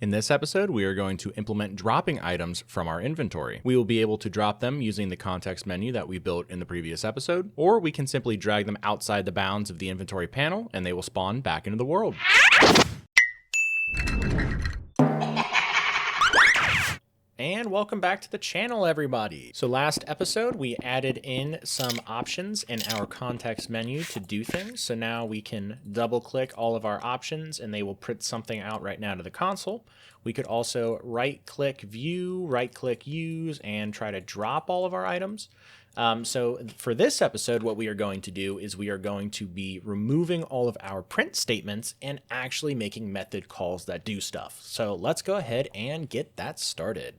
In this episode, we are going to implement dropping items from our inventory. We will be able to drop them using the context menu that we built in the previous episode, or we can simply drag them outside the bounds of the inventory panel and they will spawn back into the world. And welcome back to the channel, everybody. So last episode, we added in some options in our context menu to do things. So now we can double click all of our options and they will print something out right now to the console. We could also right click view, right click use, and try to drop all of our items. So for this episode, what we are going to do is we are going to be removing all of our print statements and actually making method calls that do stuff. So let's go ahead and get that started.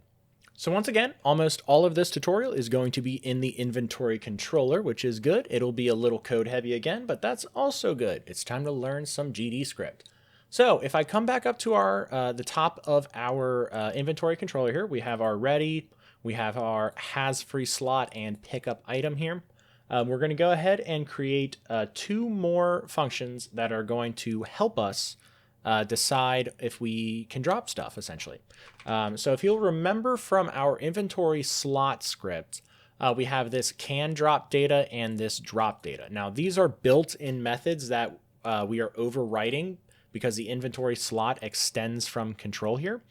So once again, almost all of this tutorial is going to be in the inventory controller, which is good. It'll be a little code heavy again, but that's also good. It's time to learn some GD script. So if I come back up to our the top of our inventory controller here, we have our ready, we have our has free slot and pickup item here. We're going to go ahead and create two more functions that are going to help us decide if we can drop stuff, essentially. So if you'll remember from our inventory slot script, we have this can drop data and this drop data. Now, these are built-in methods that we are overwriting because the inventory slot extends from control here.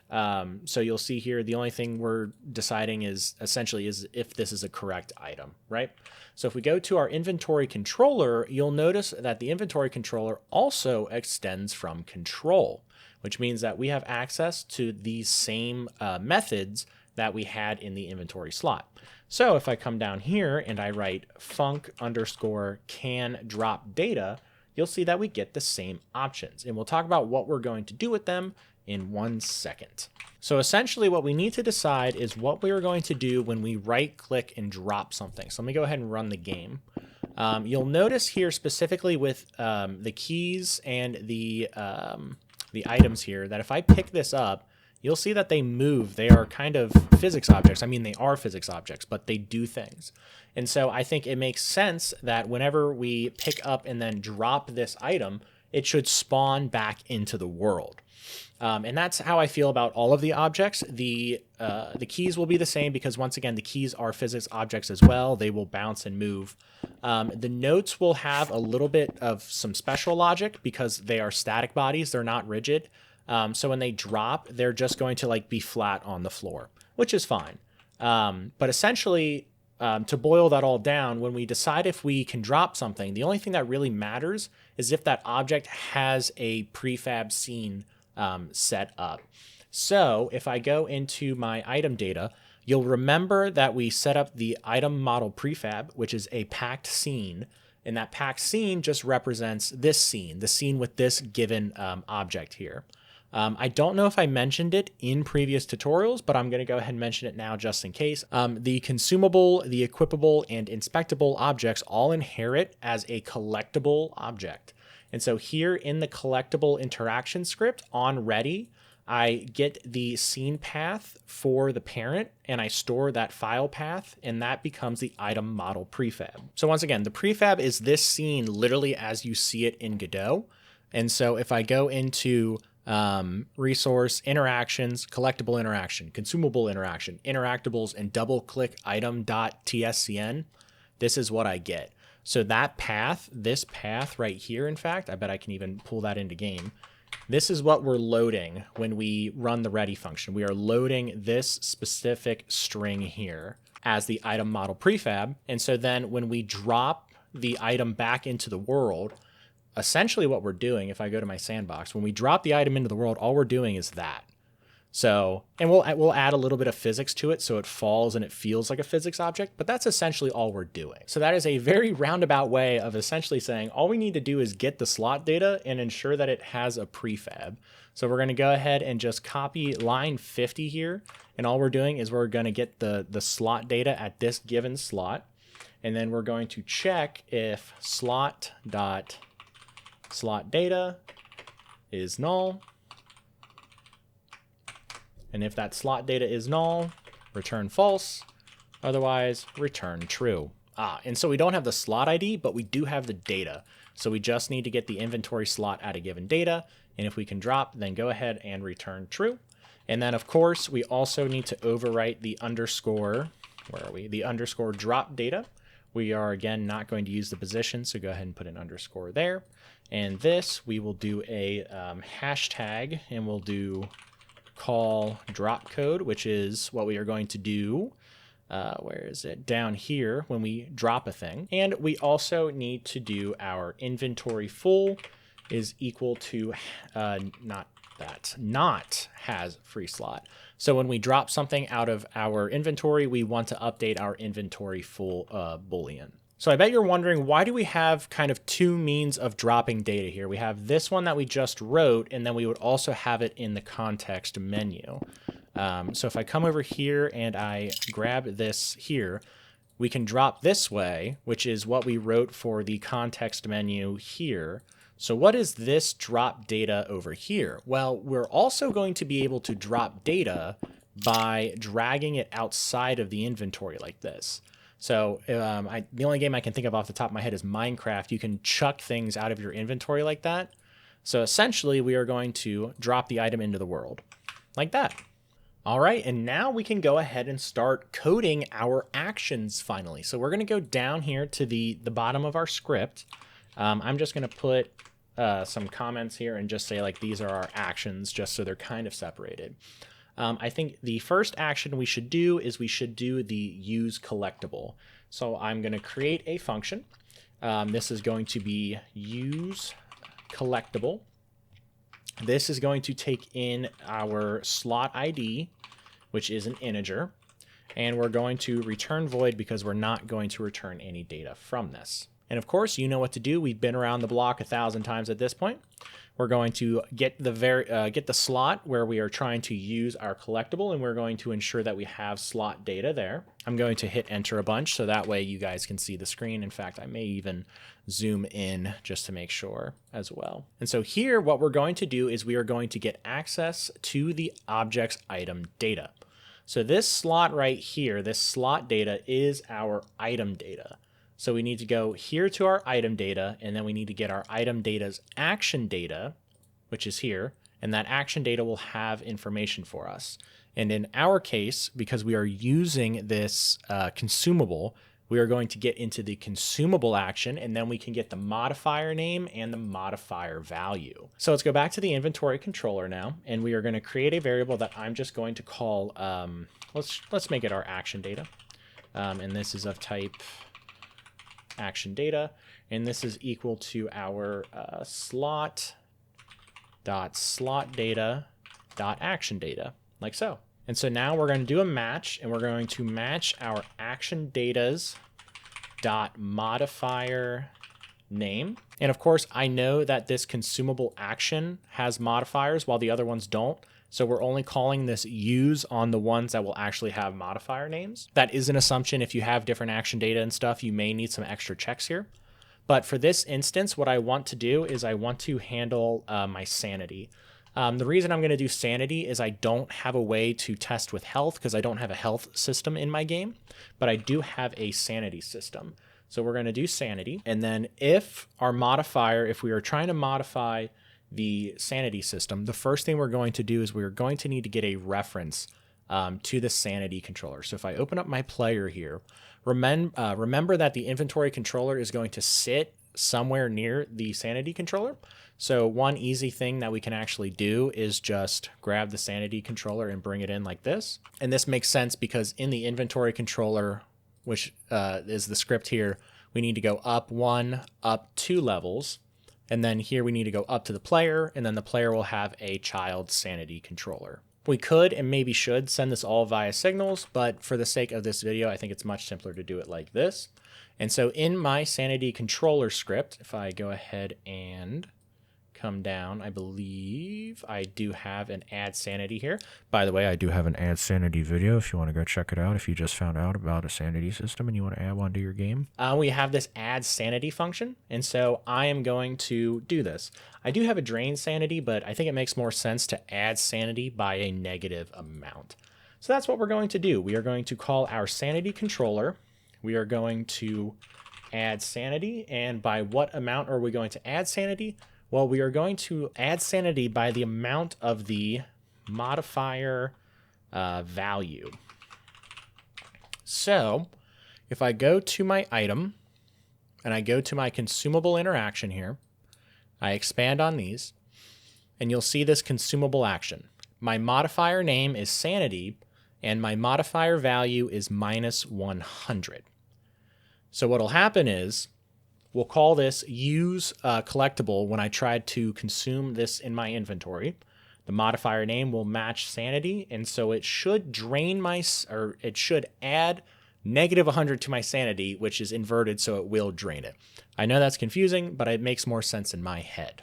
So you'll see here, the only thing we're deciding is essentially is if this is a correct item, right? So if we go to our inventory controller, you'll notice that the inventory controller also extends from control, which means that we have access to these same methods that we had in the inventory slot. So if I come down here and I write func underscore can drop data, you'll see that we get the same options. And we'll talk about what we're going to do with them in 1 second. So essentially what we need to decide is what we are going to do when we right click and drop something. So let me go ahead and run the game. You'll notice here specifically with the keys and the items here that if I pick this up, you'll see that they move. They are kind of physics objects. I mean, they are physics objects, but they do things. And so I think it makes sense that whenever we pick up and then drop this item, it should spawn back into the world. And that's how I feel about all of the objects. The keys will be the same because, once again, the keys are physics objects as well. They will bounce and move. The notes will have a little bit of some special logic because they are static bodies. They're not rigid. So when they drop, they're just going to be flat on the floor, which is fine. But essentially, to boil that all down, when we decide if we can drop something, the only thing that really matters is if that object has a prefab scene set up. So if I go into my item data, you'll remember that we set up the item model prefab, which is a packed scene. And that packed scene just represents this scene, the scene with this given object here. I don't know if I mentioned it in previous tutorials, but I'm going to go ahead and mention it now just in case. The consumable, the equipable, and inspectable objects all inherit as a collectible object. And so here in the collectible interaction script on ready, I get the scene path for the parent and I store that file path, and that becomes the item model prefab. So once again, the prefab is this scene literally as you see it in Godot. And so if I go into resource, interactions, collectible interaction, consumable interaction, interactables, and double click item.tscn, this is what I get. So that path, this path right here, in fact, I bet I can even pull that into game. This is what we're loading when we run the ready function. We are loading this specific string here as the item model prefab. And so then when we drop the item back into the world, essentially what we're doing, if I go to my sandbox, when we drop the item into the world, all we're doing is that. So, and we'll add a little bit of physics to it so it falls and it feels like a physics object, but that's essentially all we're doing. So that is a very roundabout way of essentially saying all we need to do is get the slot data and ensure that it has a prefab. So we're going to go ahead and just copy line 50 here, and all we're doing is we're going to get the slot data at this given slot, and then we're going to check if slot.slotData is null. And if that slot data is null, return false. Otherwise, return true. And so we don't have the slot ID, but we do have the data. So we just need to get the inventory slot at a given data. And if we can drop, then go ahead and return true. And then of course, we also need to overwrite the underscore, where are we? The underscore drop data. We are again not going to use the position, so go ahead and put an underscore there. And this, we will do a hashtag, and we'll do call drop code, which is what we are going to do. Where is it? Down here when we drop a thing. And we also need to do our inventory full is equal to not has free slot. So when we drop something out of our inventory, we want to update our inventory full boolean. So I bet you're wondering, why do we have kind of two means of dropping data here? We have this one that we just wrote, and then we would also have it in the context menu. So if I come over here and I grab this here, we can drop this way, which is what we wrote for the context menu here. So what is this drop data over here? Well, we're also going to be able to drop data by dragging it outside of the inventory like this. So the only game I can think of off the top of my head is Minecraft. You can chuck things out of your inventory like that. So essentially, we are going to drop the item into the world like that. All right, and now we can go ahead and start coding our actions finally. So we're going to go down here to the bottom of our script. I'm just going to put some comments here and just say like these are our actions, just so they're kind of separated. I think the first action we should do is we should do the use collectible. So I'm going to create a function. This is going to be use collectible. This is going to take in our slot ID, which is an integer, and we're going to return void because we're not going to return any data from this. And of course, you know what to do. We've been around the block 1,000 times at this point. We're going to get the slot where we are trying to use our collectible, and we're going to ensure that we have slot data there. I'm going to hit enter a bunch so that way you guys can see the screen. In fact, I may even zoom in just to make sure as well. And so here, what we're going to do is we are going to get access to the object's item data. So this slot right here, this slot data is our item data. So we need to go here to our item data, and then we need to get our item data's action data, which is here, and that action data will have information for us. And in our case, because we are using this consumable, we are going to get into the consumable action, and then we can get the modifier name and the modifier value. So let's go back to the inventory controller now, and we are going to create a variable that I'm just going to call, let's make it our action data. And this is of type action data, and this is equal to our slot data action data, like so. And so now we're going to do a match, and we're going to match our action data's modifier name. And of course, I know that this consumable action has modifiers while the other ones don't. So we're only calling this use on the ones that will actually have modifier names. That is an assumption. If you have different action data and stuff, you may need some extra checks here. But for this instance, what I want to do is I want to handle my sanity. The reason I'm going to do sanity is I don't have a way to test with health because I don't have a health system in my game, but I do have a sanity system. So we're going to do sanity. And then if our modifier, if we are trying to modify the sanity system, the first thing we're going to do is we're going to need to get a reference to the sanity controller. So if I open up my player here, remember that the inventory controller is going to sit somewhere near the sanity controller. So one easy thing that we can actually do is just grab the sanity controller and bring it in like this. And this makes sense because in the inventory controller, which is the script here, we need to go up 1, up 2 levels. And then here we need to go up to the player, and then the player will have a child sanity controller. We could and maybe should send this all via signals, but for the sake of this video, I think it's much simpler to do it like this. And so in my sanity controller script, if I go ahead and come down, I believe I do have an add sanity here. By the way, I do have an add sanity video if you want to go check it out if you just found out about a sanity system and you want to add one to your game. We have this add sanity function, and so I am going to do this. I do have a drain sanity, but I think it makes more sense to add sanity by a negative amount. So that's what we're going to do. We are going to call our sanity controller, we are going to add sanity. And by what amount are we going to add sanity? Well, we are going to add sanity by the amount of the modifier value. So if I go to my item and I go to my consumable interaction here, I expand on these, and you'll see this consumable action. My modifier name is sanity, and my modifier value is -100. So what'll happen is we'll call this use collectible when I tried to consume this in my inventory. The modifier name will match sanity, and so it should drain it should add -100 to my sanity, which is inverted, so it will drain it. I know that's confusing, but it makes more sense in my head.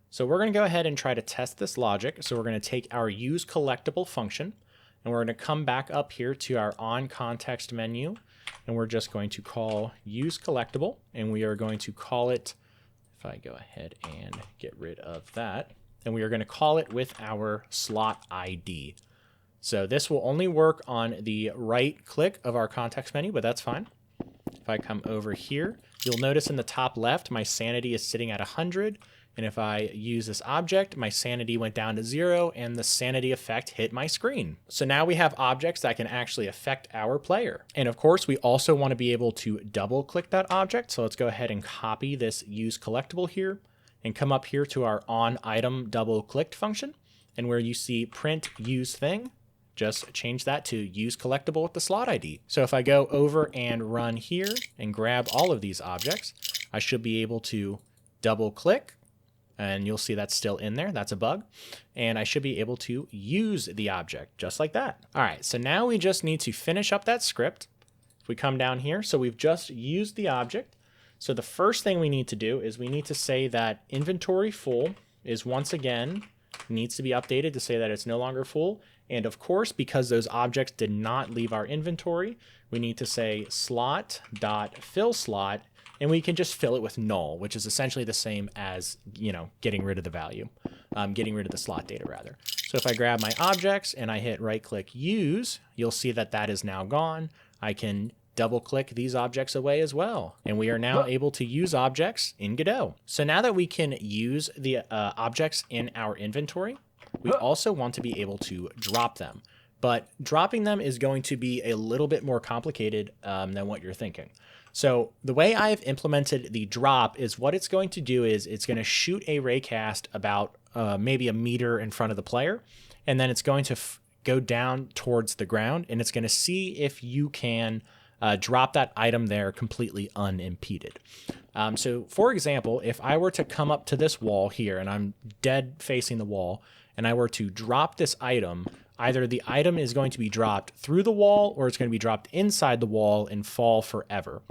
So we're going to go ahead and try to test this logic. So we're going to take our use collectible function, and we're going to come back up here to our on context menu, and we're just going to call use collectible, and we are going to call it, if I go ahead and get rid of that, and we are going to call it with our slot ID. So this will only work on the right click of our context menu, but that's fine. If I come over here, you'll notice in the top left, my sanity is sitting at 100. And if I use this object, my sanity went down to 0 and the sanity effect hit my screen. So now we have objects that can actually affect our player. And of course, we also want to be able to double click that object. So let's go ahead and copy this use collectible here and come up here to our on item double clicked function. And where you see print use thing, just change that to use collectible with the slot ID. So if I go over and run here and grab all of these objects, I should be able to double click, and you'll see that's still in there. That's a bug. And I should be able to use the object just like that. All right, so now we just need to finish up that script. If we come down here, so we've just used the object. So the first thing we need to do is we need to say that inventory full is once again needs to be updated to say that it's no longer full. And of course, because those objects did not leave our inventory, we need to say slot.fillSlot, and we can just fill it with null, which is essentially the same as, getting rid of the value, getting rid of the slot data rather. So if I grab my objects and I hit right click use, you'll see that that is now gone. I can double click these objects away as well. And we are now able to use objects in Godot. So now that we can use the objects in our inventory, we also want to be able to drop them. But dropping them is going to be a little bit more complicated than what you're thinking. So the way I've implemented the drop is what it's going to do is it's going to shoot a raycast about maybe a meter in front of the player, and then it's going to go down towards the ground, and it's going to see if you can drop that item there completely unimpeded. So for example, if I were to come up to this wall here and I'm dead facing the wall and I were to drop this item, either the item is going to be dropped through the wall or it's going to be dropped inside the wall and fall forever.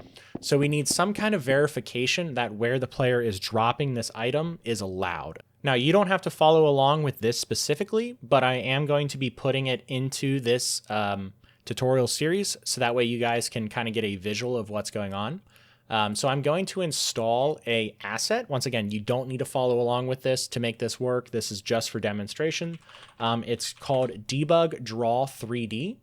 So we need some kind of verification that where the player is dropping this item is allowed. Now, you don't have to follow along with this specifically, but I am going to be putting it into this tutorial series, so that way you guys can kind of get a visual of what's going on. So I'm going to install a asset. Once again, you don't need to follow along with this to make this work. This is just for demonstration. It's called debug draw 3D.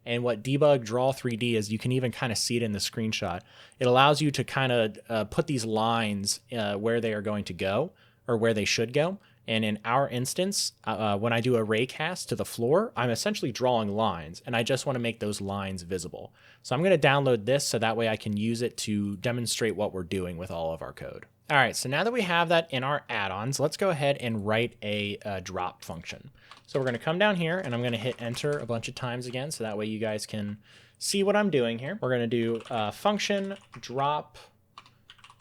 And what debug draw 3D is, you can even kind of see it in the screenshot. It allows you to kind of put these lines where they are going to go or where they should go. And in our instance, when I do a raycast to the floor, I'm essentially drawing lines, and I just want to make those lines visible. So I'm going to download this so that way I can use it to demonstrate what we're doing with all of our code. All right, so now that we have that in our add-ons, let's go ahead and write a drop function. So we're going to come down here, and I'm going to hit enter a bunch of times again, so that way you guys can see what I'm doing here. We're going to do function drop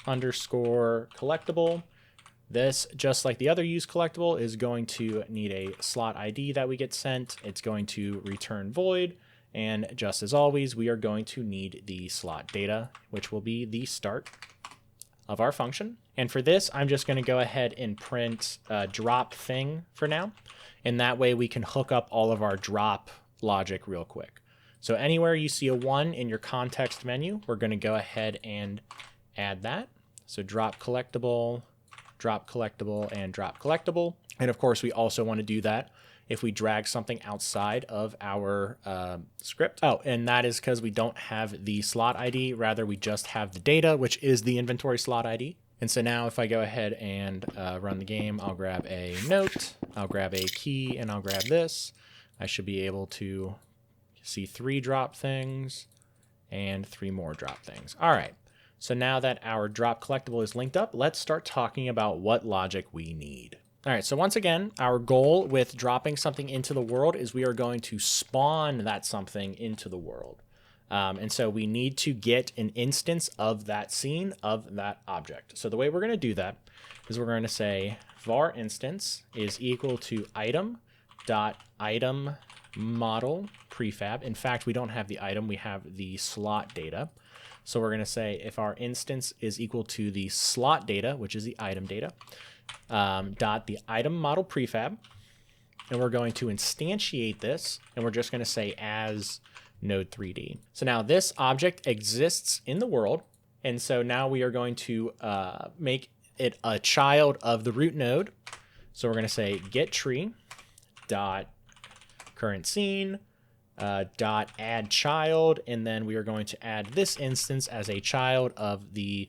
underscore collectible. This, just like the other use collectible, is going to need a slot ID that we get sent. It's going to return void. And just as always, we are going to need the slot data, which will be the start of our function. And for this, I'm just going to go ahead and print drop thing for now. And that way we can hook up all of our drop logic real quick. So anywhere you see a 1 in your context menu, we're going to go ahead and add that. So drop collectible, and drop collectible. And of course, we also want to do that if we drag something outside of our script. Oh, and that is because we don't have the slot ID. Rather, we just have the data, which is the inventory slot ID. And so now if I go ahead and run the game, I'll grab a note, I'll grab a key, and I'll grab this. I should be able to see 3 drop things and 3 more drop things. All right. So now that our drop collectible is linked up, let's start talking about what logic we need. All right, so once again, our goal with dropping something into the world is we are going to spawn that something into the world. And so we need to get an instance of that scene, of that object. So the way we're going to do that is we're going to say var instance is equal to item.item model prefab. In fact, we don't have the item, we have the slot data. So we're going to say if our instance is equal to the slot data, which is the item data, dot the item model prefab, and we're going to instantiate this, and we're just going to say as node 3D. So now this object exists in the world, and so now we are going to make it a child of the root node. So we're going to say get tree dot current scene dot add child, and then we are going to add this instance as a child of the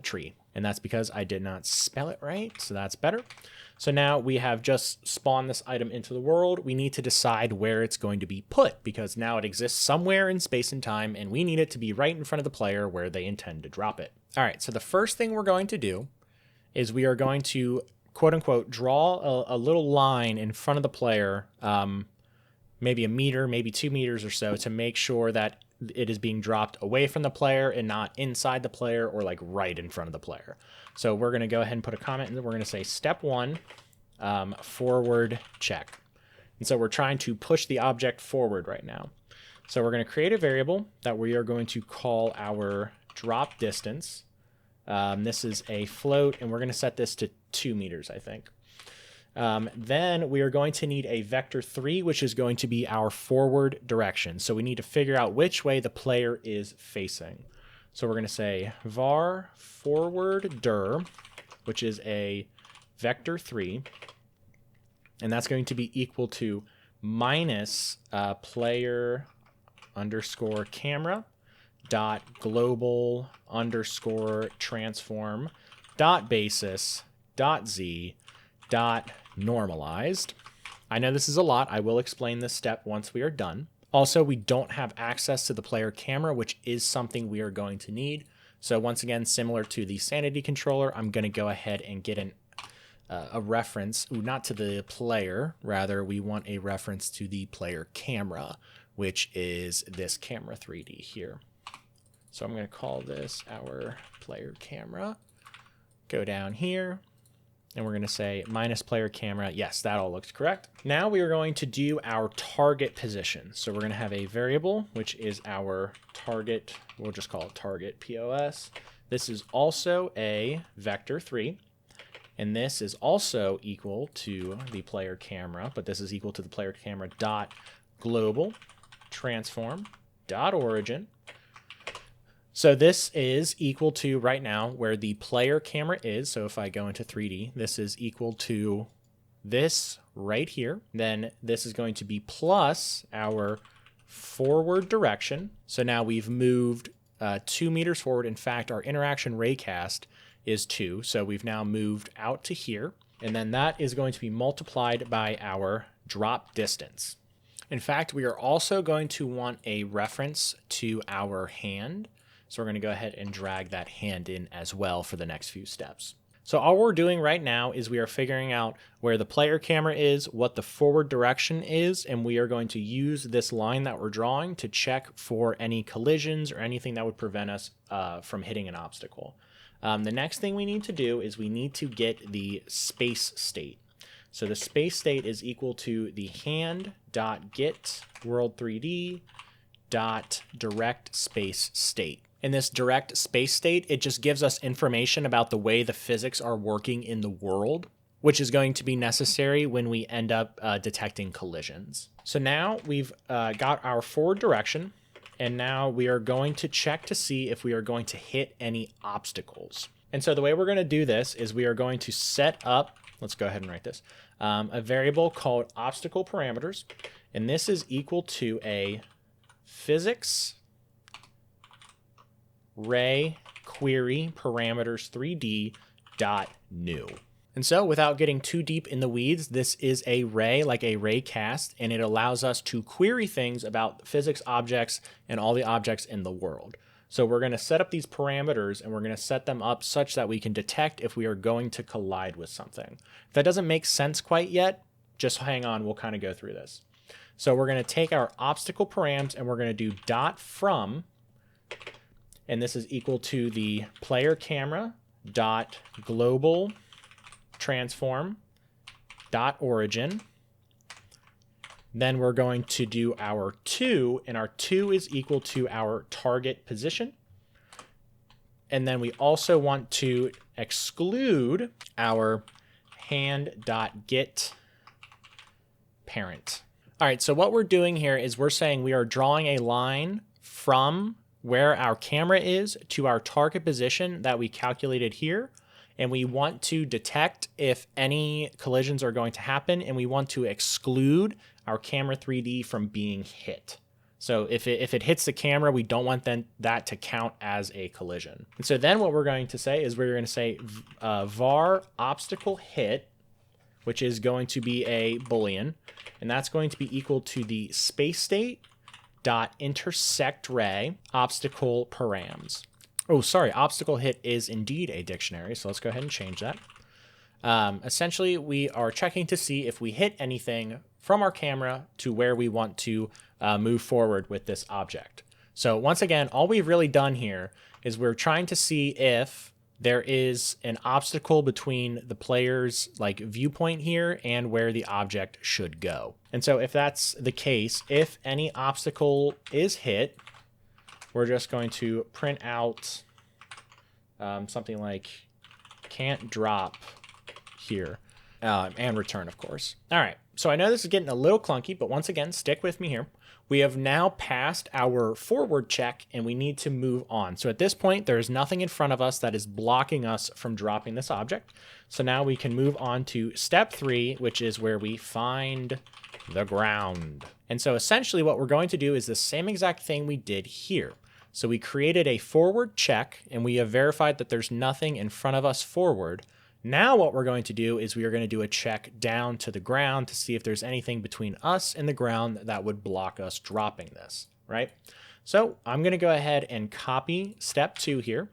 tree. And that's because I did not spell it right, so that's better. So now we have just spawned this item into the world. We need to decide where it's going to be put, because now it exists somewhere in space and time, and we need it to be right in front of the player where they intend to drop it. All right, so the first thing we're going to do is we are going to, quote unquote, draw a little line in front of the player, maybe a meter, maybe 2 meters or so, to make sure that it is being dropped away from the player and not inside the player or like right in front of the player. So we're going to go ahead and put a comment, and then we're going to say step 1, forward check. And so we're trying to push the object forward right now. So we're going to create a variable that we are going to call our drop distance. This is a float, and we're going to set this to 2 meters, I think. Then we are going to need a vector 3, which is going to be our forward direction. So we need to figure out which way the player is facing. So we're going to say var forward dir, which is a vector 3, and that's going to be equal to minus player underscore camera dot global underscore transform dot basis dot z dot normalized. I know this is a lot. I will explain this step once we are done. Also, we don't have access to the player camera, which is something we are going to need. So once again, similar to the sanity controller, I'm going to go ahead and get a reference, not to the player, rather we want a reference to the player camera, which is this camera 3D here. So I'm going to call this our player camera. Go down here, and we're going to say minus player camera. Yes, that all looks correct. Now we are going to do our target position. So we're going to have a variable, which is our target. We'll just call it target POS. This is also a vector 3. And this is also equal to the player camera, but this is equal to the player camera dot global transform dot origin. So this is equal to right now where the player camera is. So if I go into 3D, this is equal to this right here. Then this is going to be plus our forward direction. So now we've moved 2 meters forward. In fact, our interaction raycast is 2. So we've now moved out to here. And then that is going to be multiplied by our drop distance. In fact, we are also going to want a reference to our hand. So we're going to go ahead and drag that hand in as well for the next few steps. So all we're doing right now is we are figuring out where the player camera is, what the forward direction is, and we are going to use this line that we're drawing to check for any collisions or anything that would prevent us from hitting an obstacle. The next thing we need to do is we need to get the space state. So the space state is equal to the hand.get world3d dot direct space state. In this direct space state, it just gives us information about the way the physics are working in the world, which is going to be necessary when we end up detecting collisions. So now we've got our forward direction, and now we are going to check to see if we are going to hit any obstacles. And so the way we're going to do this is we are going to set up let's go ahead and write this, a variable called obstacle parameters, and this is equal to a physics ray query parameters 3D dot new. And so without getting too deep in the weeds, this is a ray, like a ray cast, and it allows us to query things about physics objects and all the objects in the world. So we're going to set up these parameters and we're going to set them up such that we can detect if we are going to collide with something. If that doesn't make sense quite yet, just hang on, we'll kind of go through this. So we're going to take our obstacle params and we're going to do dot from, and this is equal to the player camera dot global transform dot origin. Then we're going to do our 2, and our 2 is equal to our target position. And then we also want to exclude our hand.get parent. All right, so what we're doing here is we're saying we are drawing a line from where our camera is to our target position that we calculated here. And we want to detect if any collisions are going to happen, and we want to exclude our camera 3D from being hit. So if it hits the camera, we don't want that to count as a collision. And so then what we're going to say is we're going to say var obstacle hit, which is going to be a Boolean, and that's going to be equal to the space state dot intersect ray obstacle params. Oh, sorry, obstacle hit is indeed a dictionary, so let's go ahead and change that. Essentially, we are checking to see if we hit anything from our camera to where we want to move forward with this object. So once again, all we've really done here is we're trying to see if there is an obstacle between the player's viewpoint here and where the object should go. And so if that's the case, if any obstacle is hit, we're just going to print out something like can't drop here, and return, of course. All right, so I know this is getting a little clunky, but once again, stick with me here. We have now passed our forward check and we need to move on. So at this point, there is nothing in front of us that is blocking us from dropping this object. So now we can move on to step 3, which is where we find the ground. And so essentially what we're going to do is the same exact thing we did here. So we created a forward check and we have verified that there's nothing in front of us forward. Now what we're going to do is we are going to do a check down to the ground to see if there's anything between us and the ground that would block us dropping this, right? So I'm going to go ahead and copy step 2 here.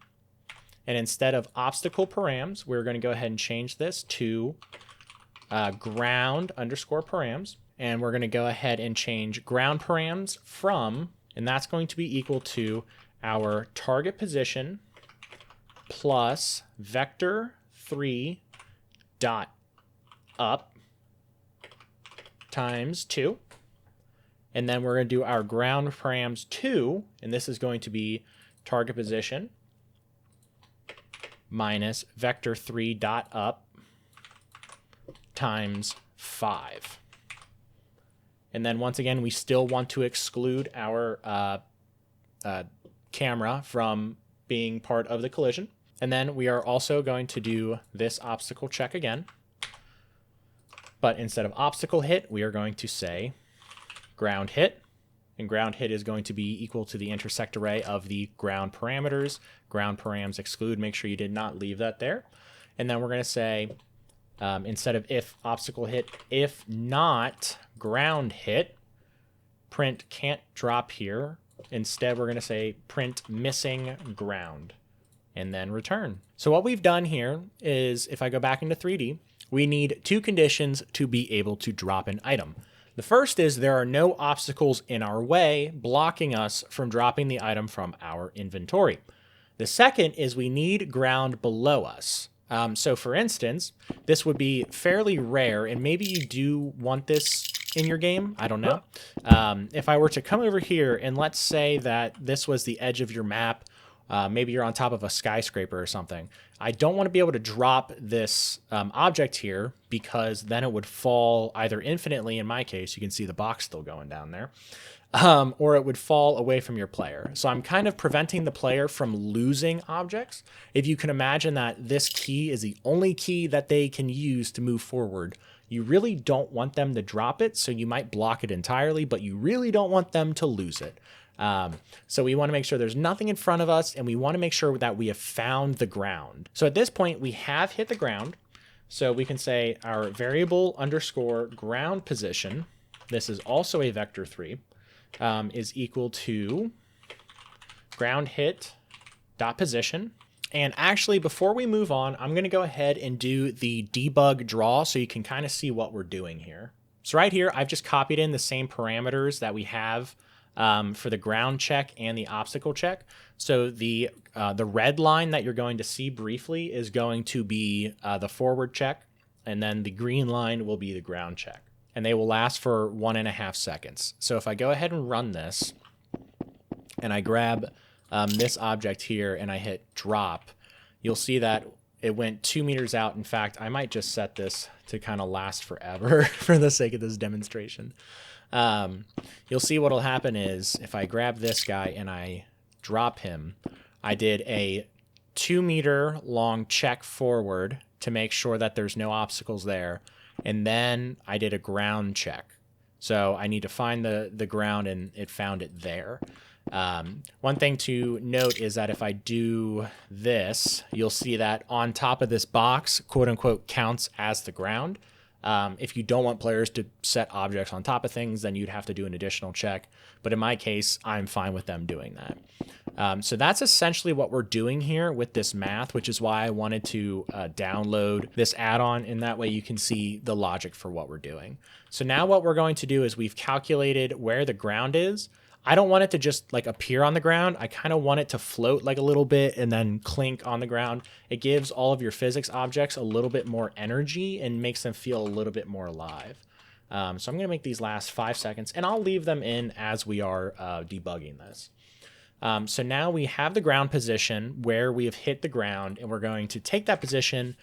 And instead of obstacle params, we're going to go ahead and change this to ground underscore params. And we're going to go ahead and change ground params from, and that's going to be equal to our target position plus vector 3 dot up times 2. And then we're going to do our ground params 2, and this is going to be target position minus vector 3 dot up times 5. And then once again, we still want to exclude our camera from being part of the collision. And then we are also going to do this obstacle check again. But instead of obstacle hit, we are going to say ground hit. And ground hit is going to be equal to the intersect array of the ground parameters. Ground params exclude, make sure you did not leave that there. And then we're going to say, instead of if obstacle hit, if not ground hit, print can't drop here. Instead, we're going to say print missing ground and then return. So what we've done here is, if I go back into 3D, we need 2 conditions to be able to drop an item. The first is there are no obstacles in our way blocking us from dropping the item from our inventory. The second is we need ground below us. So for instance, this would be fairly rare, and maybe you do want this in your game, I don't know. If I were to come over here and let's say that this was the edge of your map, Maybe you're on top of a skyscraper or something. I don't want to be able to drop this object here because then it would fall either infinitely, in my case, you can see the box still going down there, or it would fall away from your player. So I'm kind of preventing the player from losing objects. If you can imagine that this key is the only key that they can use to move forward, you really don't want them to drop it, so you might block it entirely, but you really don't want them to lose it. So we want to make sure there's nothing in front of us, and we want to make sure that we have found the ground. So at this point, we have hit the ground. So we can say our variable underscore ground position, this is also a vector 3, is equal to ground hit dot position. And actually, before we move on, I'm going to go ahead and do the debug draw so you can kind of see what we're doing here. So right here, I've just copied in the same parameters that we have for the ground check and the obstacle check. So the red line that you're going to see briefly is going to be the forward check, and then the green line will be the ground check. And they will last for 1.5 seconds. So if I go ahead and run this, and I grab this object here and I hit drop, you'll see that it went 2 meters out. In fact, I might just set this to kind of last forever for the sake of this demonstration. You'll see what'll happen is if I grab this guy and I drop him, I did a 2 meter long check forward to make sure that there's no obstacles there. And then I did a ground check. So I need to find the ground, and it found it there. One thing to note is that if I do this, you'll see that on top of this box, quote unquote, counts as the ground. If you don't want players to set objects on top of things, then you'd have to do an additional check. But in my case, I'm fine with them doing that. So that's essentially what we're doing here with this math, which is why I wanted to download this add-on, and that way you can see the logic for what we're doing. So now what we're going to do is we've calculated where the ground is. I don't want it to just like appear on the ground. I kind of want it to float like a little bit and then clink on the ground. It gives all of your physics objects a little bit more energy and makes them feel a little bit more alive. So I'm going to make these last 5 seconds, and I'll leave them in as we are debugging this. So now we have the ground position where we have hit the ground, and we're going to take that position,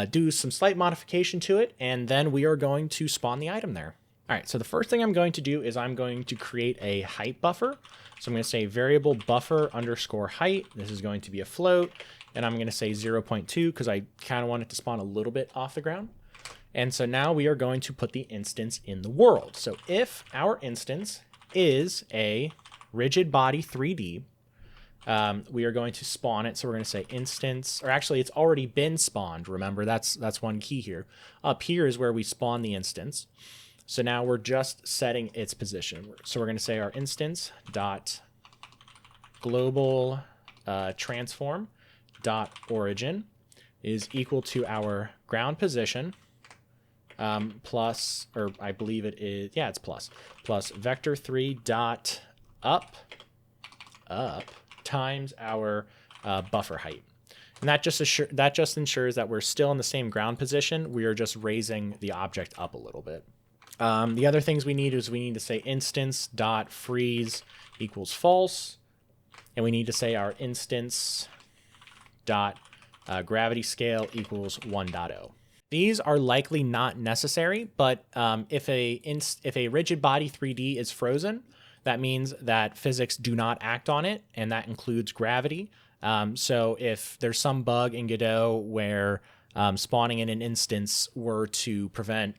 do some slight modification to it, and then we are going to spawn the item there. All right, so the first thing I'm going to do is I'm going to create a height buffer. So I'm going to say variable buffer underscore height. This is going to be a float, and I'm going to say 0.2 because I kind of want it to spawn a little bit off the ground. And so now we are going to put the instance in the world. So if our instance is a rigid body 3D, we are going to spawn it. So we're going to say instance, or actually it's already been spawned. Remember, that's one key here. Up here is where we spawn the instance. So now we're just setting its position. So we're going to say our instance dot global transform dot origin is equal to our ground position plus, or I believe it is, yeah, it's plus vector 3 dot up times our buffer height. And that just ensures that we're still in the same ground position. We are just raising the object up a little bit. The other things we need is we need to say instance dot freeze equals false, and we need to say our instance dot gravity scale equals 1.0. These are likely not necessary, but if a rigid body 3D is frozen, that means that physics do not act on it, and that includes gravity. So if there's some bug in Godot where spawning in an instance were to prevent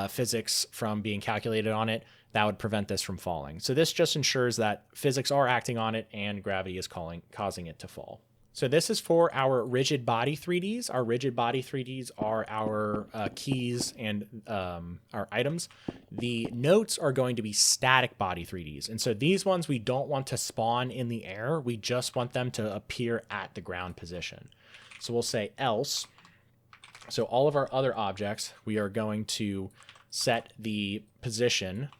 physics from being calculated on it, that would prevent this from falling. So this just ensures that physics are acting on it and gravity is causing it to fall. So this is for our rigid body 3Ds. Our rigid body 3Ds are our keys and our items. The notes are going to be static body 3Ds. And so these ones we don't want to spawn in the air. We just want them to appear at the ground position. So we'll say else. So all of our other objects, we are going to set the position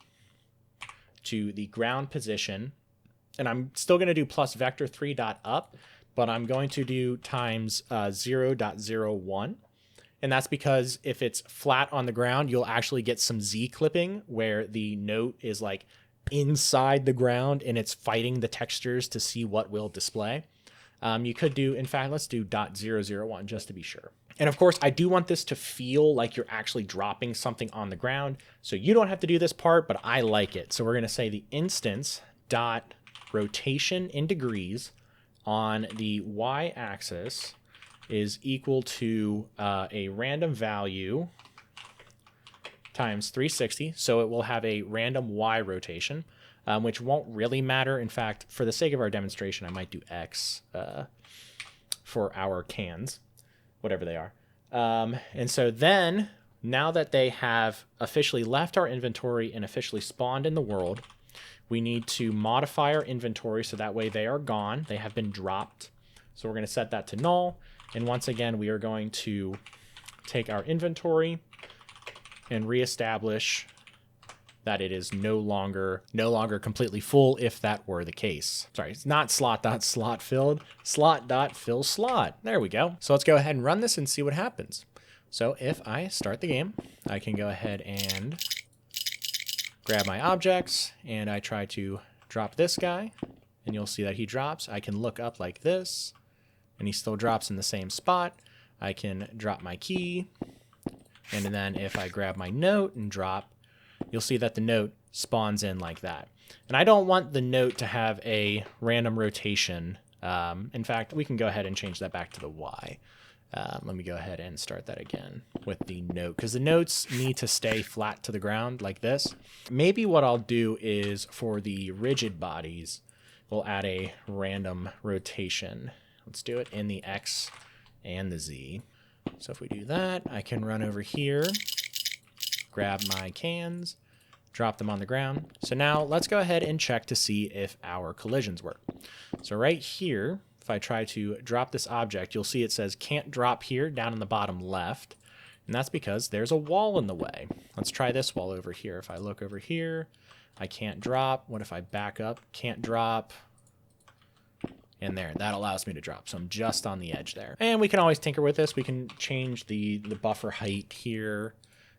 to the ground position. And I'm still going to do plus vector 3 dot up, but I'm going to do times 0.01. And that's because if it's flat on the ground, you'll actually get some Z clipping where the note is like inside the ground and it's fighting the textures to see what will display. You could do, in fact, let's do .001 just to be sure. And of course, I do want this to feel like you're actually dropping something on the ground. So you don't have to do this part, but I like it. So we're going to say the instance dot rotation in degrees on the y-axis is equal to a random value times 360. So it will have a random y rotation, which won't really matter. In fact, for the sake of our demonstration, I might do x for our cans, whatever they are. And so then, now that they have officially left our inventory and officially spawned in the world, we need to modify our inventory so that way they are gone. They have been dropped. So we're going to set that to null. And once again, we are going to take our inventory and reestablish that it is no longer completely full, if that were the case. Sorry, it's not slot.slot filled, slot.fill slot. There we go. So let's go ahead and run this and see what happens. So if I start the game, I can go ahead and grab my objects, and I try to drop this guy, and you'll see that he drops. I can look up like this, and he still drops in the same spot. I can drop my key, and then if I grab my note and drop, you'll see that the note spawns in like that. And I don't want the note to have a random rotation. In fact, we can go ahead and change that back to the Y. Let me go ahead and start that again with the note, because the notes need to stay flat to the ground like this. Maybe what I'll do is for the rigid bodies, we'll add a random rotation. Let's do it in the X and the Z. So if we do that, I can run over here, grab my cans, drop them on the ground. So now let's go ahead and check to see if our collisions work. So right here, if I try to drop this object, you'll see it says can't drop here down in the bottom left. And that's because there's a wall in the way. Let's try this wall over here. If I look over here, I can't drop. What if I back up? Can't drop. And there, that allows me to drop. So I'm just on the edge there. And we can always tinker with this. We can change the buffer height here.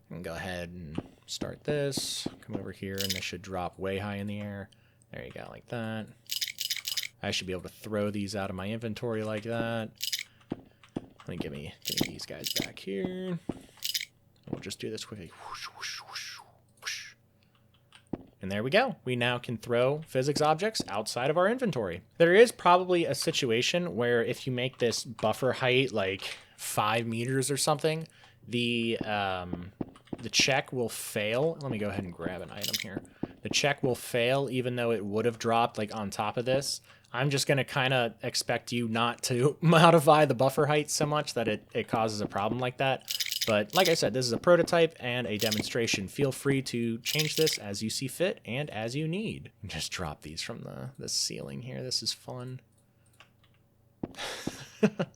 And go ahead and start this. Come over here, and this should drop way high in the air. There you go, like that. I should be able to throw these out of my inventory like that. Let me give me these guys back here. And we'll just do this quickly. Whoosh, whoosh, whoosh, whoosh. And there we go. We now can throw physics objects outside of our inventory. There is probably a situation where if you make this buffer height like 5 meters or something, the check will fail. Let me go ahead and grab an item here. The check will fail even though it would have dropped like on top of this. I'm just going to kind of expect you not to modify the buffer height so much that it causes a problem like that. But like I said, this is a prototype and a demonstration. Feel free to change this as you see fit and as you need. Just drop these from the ceiling here. This is fun.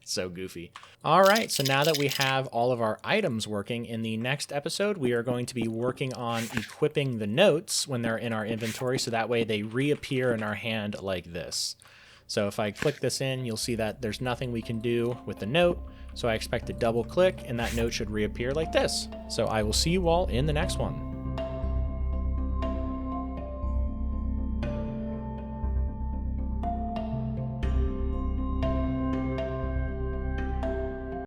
So goofy. All right, so now that we have all of our items working, in the next episode, we are going to be working on equipping the notes when they're in our inventory, so that way they reappear in our hand like this. So if I click this in, you'll see that there's nothing we can do with the note, so I expect to double click, and that note should reappear like this. So I will see you all in the next one.